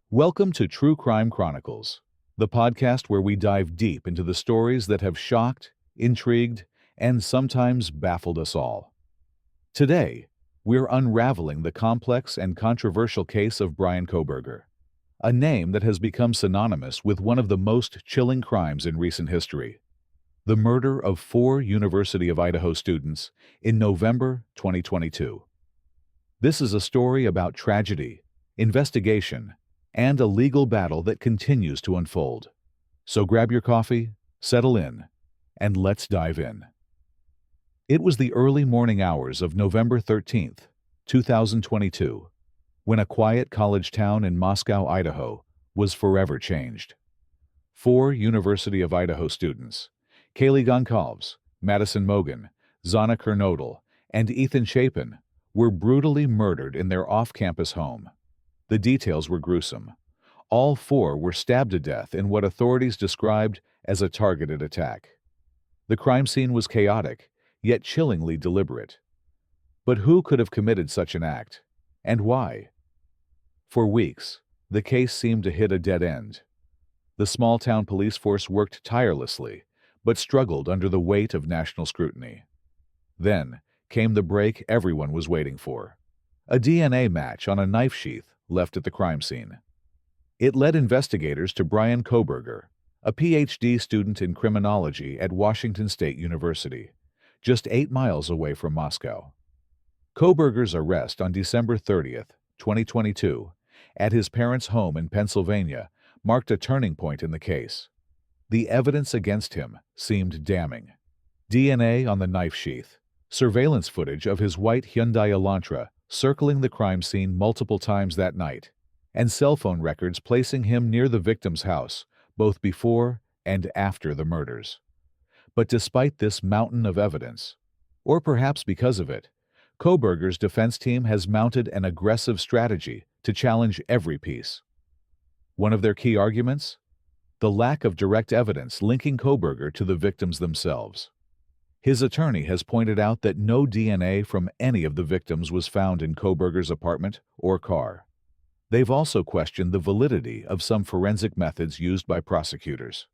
Welcome to True Crime Chronicles, the podcast where we dive deep into the stories that have shocked, intrigued, and sometimes baffled us all. Today, we're unraveling the complex and controversial case of Bryan Kohberger, a name that has become synonymous with one of the most chilling crimes in recent history: the murder of four University of Idaho students in November 2022. This is a story about tragedy, investigation, and a legal battle that continues to unfold. So grab your coffee, settle in, and let's dive in. It was the early morning hours of November 13th, 2022, when a quiet college town in Moscow, Idaho, was forever changed. Four University of Idaho students, Kaylee Goncalves, Madison Mogan, Zana Kernodle, and Ethan Chapin, were brutally murdered in their off-campus home. The details were gruesome. All four were stabbed to death in what authorities described as a targeted attack. The crime scene was chaotic, yet chillingly deliberate. But who could have committed such an act, and why? For weeks, the case seemed to hit a dead end. The small-town police force worked tirelessly, but struggled under the weight of national scrutiny. Then came the break everyone was waiting for: a DNA match on a knife sheath left at the crime scene. It led investigators to Bryan Kohberger, a PhD student in criminology at Washington State University, just 8 miles away from Moscow. Kohberger's arrest on December 30th, 2022, at his parents' home in Pennsylvania marked a turning point in the case. The evidence against him seemed damning. DNA on the knife sheath, surveillance footage of his white Hyundai Elantra circling the crime scene multiple times that night, and cell phone records placing him near the victim's house, both before and after the murders. But despite this mountain of evidence, or perhaps because of it, Kohberger's defense team has mounted an aggressive strategy to challenge every piece. One of their key arguments? The lack of direct evidence linking Kohberger to the victims themselves. His attorney has pointed out that no DNA from any of the victims was found in Kohberger's apartment or car. They've also questioned the validity of some forensic methods used by prosecutors.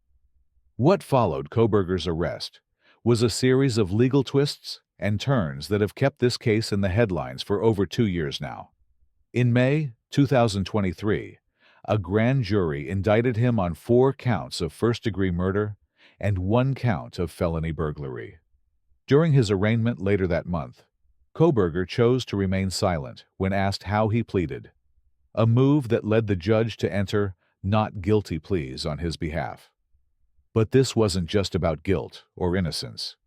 What followed Kohberger's arrest was a series of legal twists and turns that have kept this case in the headlines for over 2 years now. In May 2023, a grand jury indicted him on 4 counts of first-degree murder and 1 count of felony burglary. During his arraignment later that month, Kohberger chose to remain silent when asked how he pleaded, a move that led the judge to enter not guilty pleas on his behalf. But this wasn't just about guilt or innocence.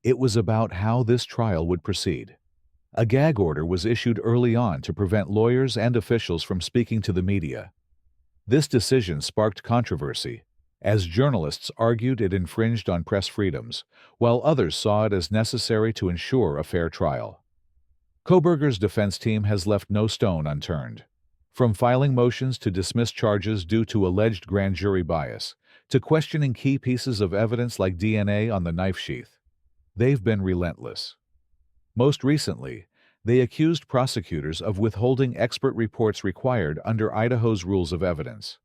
It was about how this trial would proceed. A gag order was issued early on to prevent lawyers and officials from speaking to the media. This decision sparked controversy, as journalists argued it infringed on press freedoms, while others saw it as necessary to ensure a fair trial. Kohberger's defense team has left no stone unturned. From filing motions to dismiss charges due to alleged grand jury bias, to questioning key pieces of evidence like DNA on the knife sheath, they've been relentless. Most recently, they accused prosecutors of withholding expert reports required under Idaho's rules of evidence,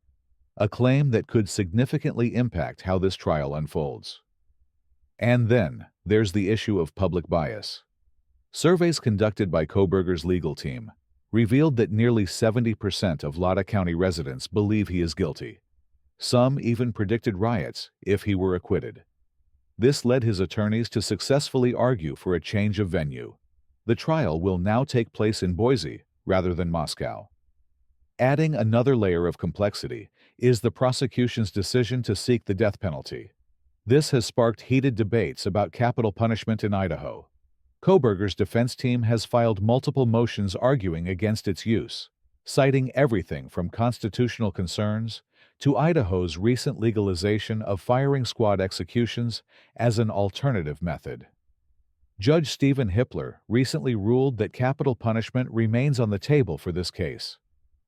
a claim that could significantly impact how this trial unfolds. And then there's the issue of public bias. Surveys conducted by Kohberger's legal team revealed that nearly 70% of Latah County residents believe he is guilty. Some even predicted riots if he were acquitted. This led his attorneys to successfully argue for a change of venue. The trial will now take place in Boise rather than Moscow. Adding another layer of complexity is the prosecution's decision to seek the death penalty. This has sparked heated debates about capital punishment in Idaho. Kohberger's defense team has filed multiple motions arguing against its use, citing everything from constitutional concerns to Idaho's recent legalization of firing squad executions as an alternative method. Judge Stephen Hippler recently ruled that capital punishment remains on the table for this case,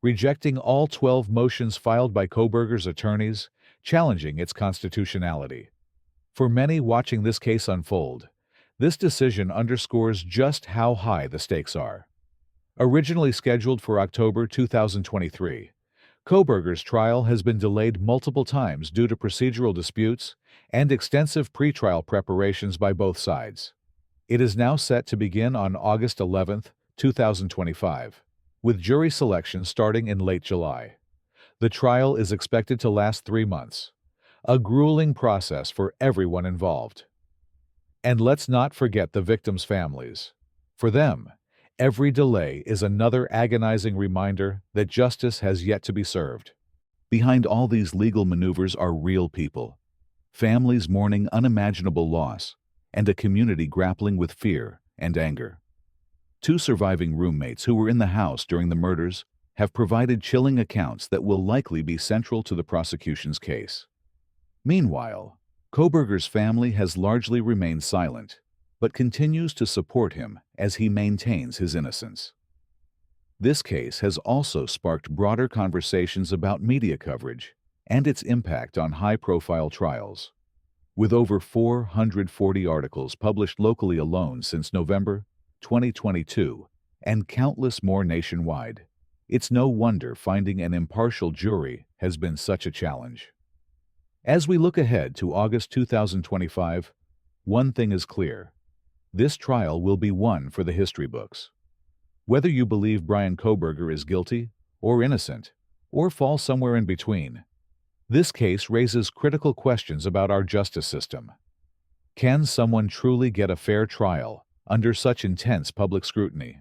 rejecting all 12 motions filed by Kohberger's attorneys, challenging its constitutionality. For many watching this case unfold, this decision underscores just how high the stakes are. Originally scheduled for October 2023, Kohberger's trial has been delayed multiple times due to procedural disputes and extensive pretrial preparations by both sides. It is now set to begin on August 11, 2025, with jury selection starting in late July. The trial is expected to last 3 months, a grueling process for everyone involved. And let's not forget the victims' families. For them, every delay is another agonizing reminder that justice has yet to be served. Behind all these legal maneuvers are real people, families mourning unimaginable loss, and a community grappling with fear and anger. 2 surviving roommates who were in the house during the murders have provided chilling accounts that will likely be central to the prosecution's case. Meanwhile, Kohberger's family has largely remained silent, but continues to support him as he maintains his innocence. This case has also sparked broader conversations about media coverage and its impact on high-profile trials. With over 440 articles published locally alone since November 2022 and countless more nationwide, it's no wonder finding an impartial jury has been such a challenge. As we look ahead to August 2025, one thing is clear: this trial will be one for the history books. Whether you believe Bryan Kohberger is guilty or innocent, or fall somewhere in between, this case raises critical questions about our justice system. Can someone truly get a fair trial under such intense public scrutiny?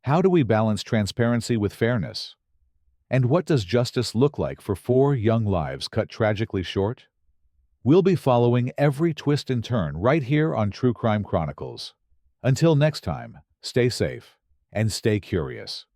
How do we balance transparency with fairness? And what does justice look like for 4 young lives cut tragically short? We'll be following every twist and turn right here on True Crime Chronicles. Until next time, stay safe and stay curious.